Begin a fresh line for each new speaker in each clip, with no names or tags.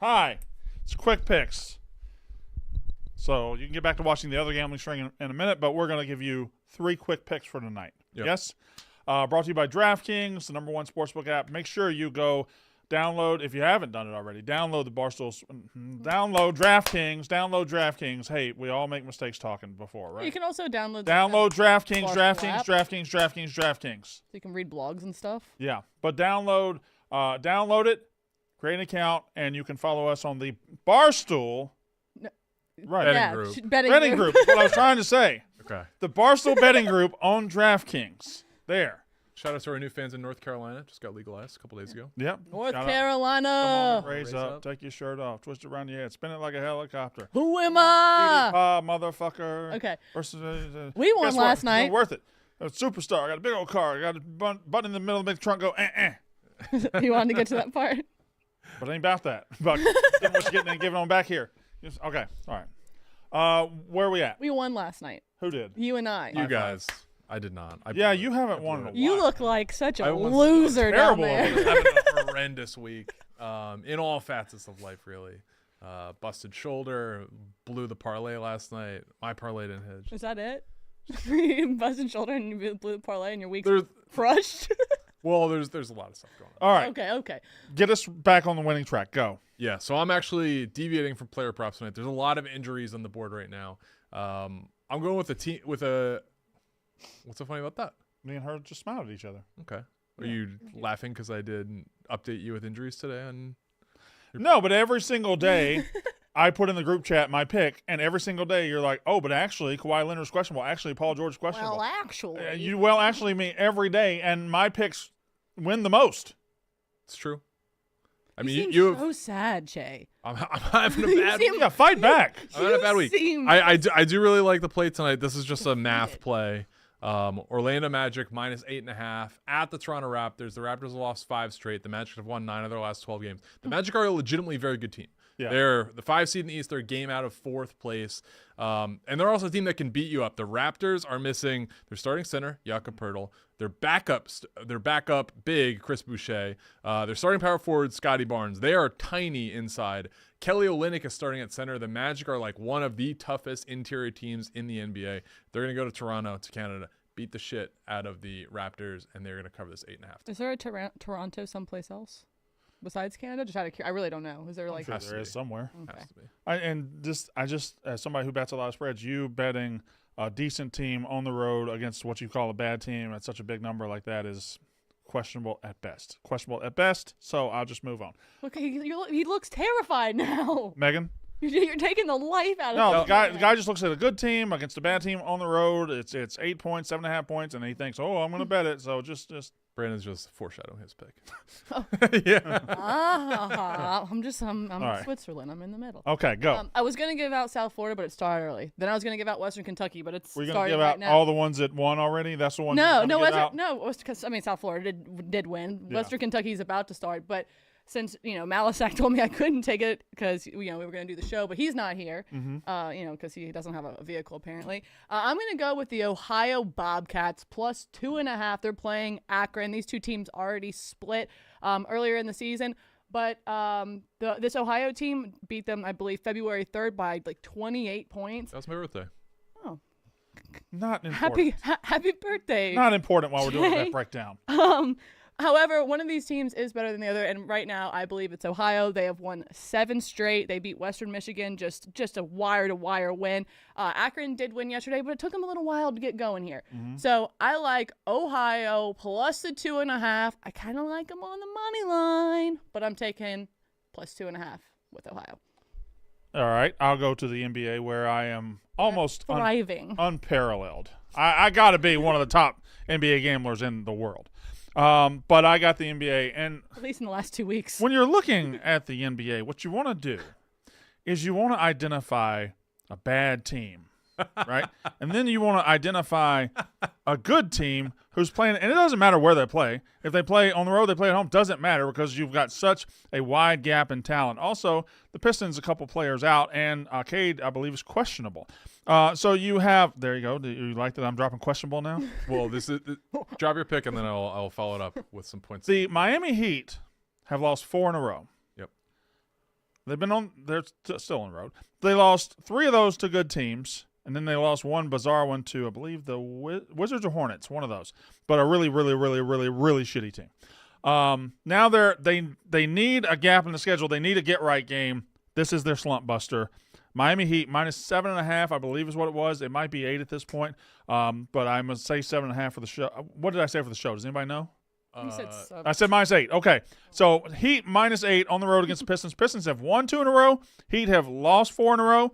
Hi. It's quick picks. So you can get back to watching the other gambling string in a minute, but we're going to give you 3 quick picks for tonight.
Yep.
Yes? Brought to you by DraftKings, the #1 sportsbook app. Make sure you go download, if you haven't done it already, download DraftKings. Hey, we all make mistakes talking before, right?
You can also download
DraftKings.
So you can read blogs and stuff.
Yeah, but download it, create an account, and you can follow us on the Barstool. Right.
Betting
group
group.
is what I was trying to say.
Okay.
The Barstool betting group on DraftKings. There.
Shout out to our new fans in North Carolina. Just got legalized a couple days ago.
Yep.
North
Shout out.
Carolina.
Come on, raise up. Take your shirt off. Twist it around your head. Spin it like a helicopter.
Who am I?
Motherfucker.
Okay.
Versus,
We won
guess what?
last night.
It's worth it. A superstar. I got a big old car. I got a button in the middle of the trunk. Go,
You wanted to get to that part?
But it ain't about that. But getting what you're getting and giving on back here. Okay. All right. Where are we at?
We won last night.
Who did?
You and I.
You guys. I did not.
You haven't won in a while.
You look like such a
I was
loser down
terrible.
there.
I was having a horrendous week in all facets of life, really. Busted shoulder, blew the parlay last night. My parlay didn't hit.
Is that it? You busted shoulder and you blew the parlay and your week's
There's-
crushed?
Well, there's a lot of stuff going on.
All right.
Okay.
Get us back on the winning track. Go.
Yeah, so I'm actually deviating from player props tonight. There's a lot of injuries on the board right now. I'm going with what's so funny about that?
Me and her just smiled at each other.
Okay. Are you laughing because I did update you with injuries today?
No, but every single day I put in the group chat my pick, and every single day you're like, oh, but actually Kawhi Leonard's questionable. Actually, Paul George's questionable.
Well, actually.
You actually me every day, and my picks win the most.
It's true. I
You
mean,
seem
you
so sad, Jay.
I'm having a bad
seem-
week.
Yeah, fight back.
I'm having a bad week.
seem-
I do really like the play tonight. This is just a math play. Orlando Magic -8.5 at the Toronto Raptors. The Raptors have lost 5 straight. The Magic have won 9 of their last 12 games. The Magic are a legitimately very good team.
Yeah.
They're the 5 seed in the East. They're a game out of 4th place. And they're also a team that can beat you up. The Raptors are missing their starting center, Jakob Poeltl. Their backup big, Chris Boucher. Their starting power forward, Scotty Barnes. They are tiny inside. Kelly Olynyk is starting at center. The Magic are like one of the toughest interior teams in the NBA. They're going to go to Toronto, to Canada, beat the shit out of the Raptors, and they're going to cover this 8.5.
Is there a Toronto someplace else besides Canada? Just out of I really don't know. Is there like
I'm sure there is somewhere.
Okay.
Has to be.
I just as somebody who bets a lot of spreads, you betting a decent team on the road against what you call a bad team at such a big number like that is questionable at best. So I'll just move on.
Look, he looks terrified now.
Megan?
You're taking the life out of
No,
him.
the guy just looks at a good team against a bad team on the road. It's 8 points, 7.5 points, and he thinks, oh, I'm going to bet it. So just
Brandon's just foreshadowing his pick.
Oh.
Yeah.
I'm
All right.
Switzerland. I'm in the middle.
okay, go.
I was gonna give out South Florida, but it started early. Then I was gonna give out Western Kentucky, but it's
We're going to
starting
give
right
out
now.
all the ones that won already? That's the one
South Florida did win.
Yeah.
Western Kentucky's about to start, but since Malasak told me I couldn't take it because we were going to do the show, but he's not here, because he doesn't have a vehicle apparently. I'm going to go with the Ohio Bobcats +2.5. They're playing Akron. These two teams already split earlier in the season, but this Ohio team beat them, I believe, February 3rd by like 28 points.
That was my birthday.
Oh,
Not important.
happy birthday!
Not important while we're doing
Jay.
that breakdown.
However, one of these teams is better than the other, and right now I believe it's Ohio. They have won 7 straight. They beat Western Michigan, just a wire-to-wire win. Akron did win yesterday, but it took them a little while to get going here. So I like Ohio +2.5. I kind of like them on the money line, but I'm taking +2.5 with Ohio.
All right, I'll go to the NBA where I am almost
Thriving.
unparalleled. I got to be one of the top NBA gamblers in the world. But I got the NBA, and
At least in the last 2 weeks.
when you're looking at the NBA, what you want to do is you want to identify a bad team, right? And then you want to identify a good team who's playing, and it doesn't matter where they play. If they play on the road, they play at home, doesn't matter because you've got such a wide gap in talent. Also, the Pistons, a couple players out, and Cade, I believe, is questionable. So you have, there you go. Do you like that I'm dropping questionable now?
Well, drop your pick and then I'll follow it up with some points.
The Miami Heat have lost 4 in a row.
Yep.
They're still on the road. They lost 3 of those to good teams, and then they lost one bizarre one to, I believe, the Wizards or Hornets, one of those, but a really, really, really, really, really shitty team. Now they need a gap in the schedule. They need a get-right game. This is their slump buster. Miami Heat -7.5, I believe is what it was. It might be 8 at this point, but I'm going to say 7.5 for the show. What did I say for the show? Does anybody know?
You said 7.
I said -8. Okay, so Heat -8 on the road against the Pistons. Pistons have won 2 in a row. Heat have lost 4 in a row.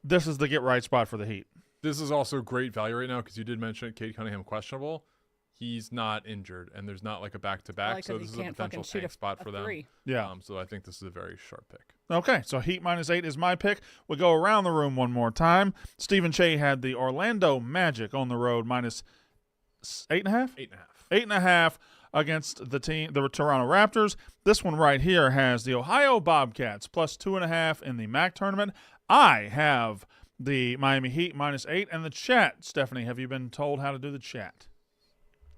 This is the get-right spot for the Heat.
This is also great value right now because you did mention Cade Cunningham questionable. He's not injured, and there's not like a back-to-back, so this is a potential tank spot for them.
Yeah.
So I think this is a very sharp pick.
Okay, so Heat -8 is my pick. We'll go around the room one more time. Stephen Che had the Orlando Magic on the road -8.5?
8.5.
8.5 against the Toronto Raptors. This one right here has the Ohio Bobcats +2.5 in the MAC tournament. I have the Miami Heat -8 and the chat. Stephanie, have you been told how to do the chat?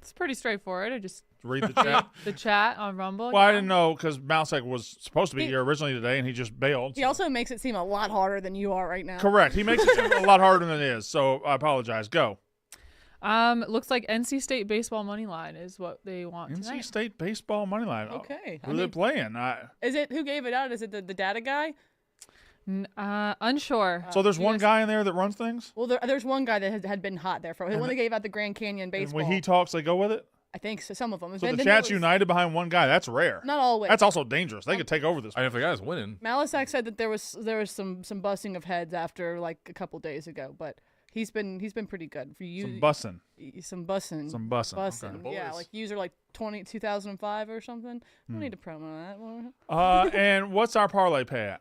It's pretty straightforward. I just
Read the chat.
the chat on Rumble.
Well, I didn't know because Mousek was supposed to be here originally today, and he just bailed.
He also makes it seem a lot harder than you are right now.
Correct. He makes it seem a lot harder than it is, so I apologize. Go.
Looks like NC State baseball money line is what they want
NC
tonight.
State baseball money line.
Okay.
Who are they playing?
Is it who gave it out? Is it the data guy?
Unsure.
So there's one guy in there that runs things?
Well, there's one guy that had been hot there for the one that gave out the Grand Canyon
And
baseball.
when he talks, they go with it?
I think so. Some of them.
So the chat's united behind one guy. That's rare.
Not always.
That's also dangerous. They could take over this.
I mean, if the guy's winning.
Malisak said that there was some busting of heads after like a couple days ago, but he's been pretty good for you.
Some bussing.
Some bussing.
Some bussing.
Bussing.
Okay.
Yeah, like user like 2005 or something. Don't need to promo that.
And what's our parlay pay at?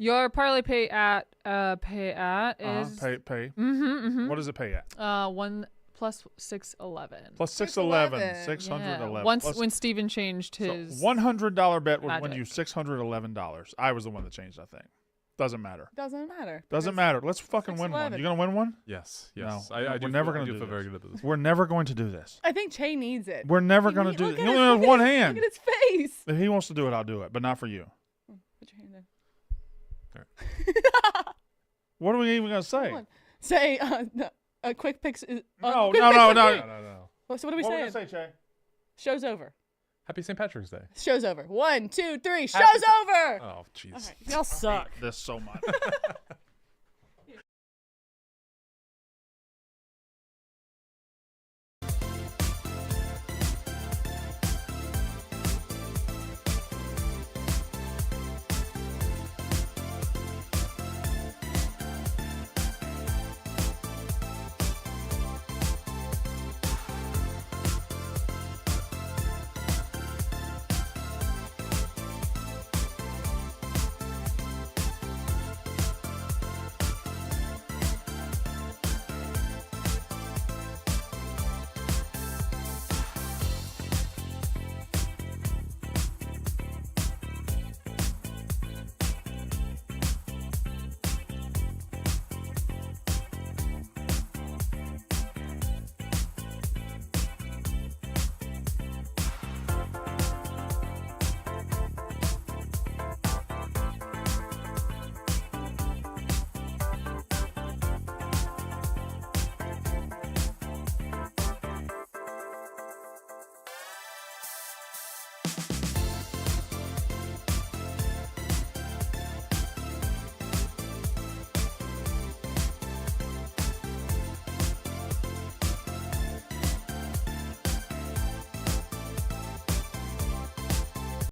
Your parlay pay at is
Pay. What does it pay at?
1 plus 611.
Plus 611.
611.
611.
Yeah. Once
Plus-
when Steven changed his
$100 bet would win
magic.
you $611. I was the one that changed, I think. Doesn't matter.
Doesn't matter.
Doesn't matter. Let's fucking win one.
611.
You gonna win one?
Yes.
No,
I
we're
do
never
feel,
gonna
I do
do
feel very
this.
good at this.
We're never going to do this.
I think Che needs it.
We're never going to do
Look
this.
at
He
his-
only has
look
one
at his-
hand.
Look at his face.
If he wants to do it, I'll do it, but not for you.
Put your hand in.
What are we even going to say?
Come on. Say a quick picks.
No.
quick picks of the week.
No.
So what are we
What are
saying?
we going to say, Che?
Show's over.
Happy St. Patrick's Day.
Show's over. 1, 2, 3.
Happy-
Show's over.
Oh, jeez.
All right. Y'all suck.
This so much.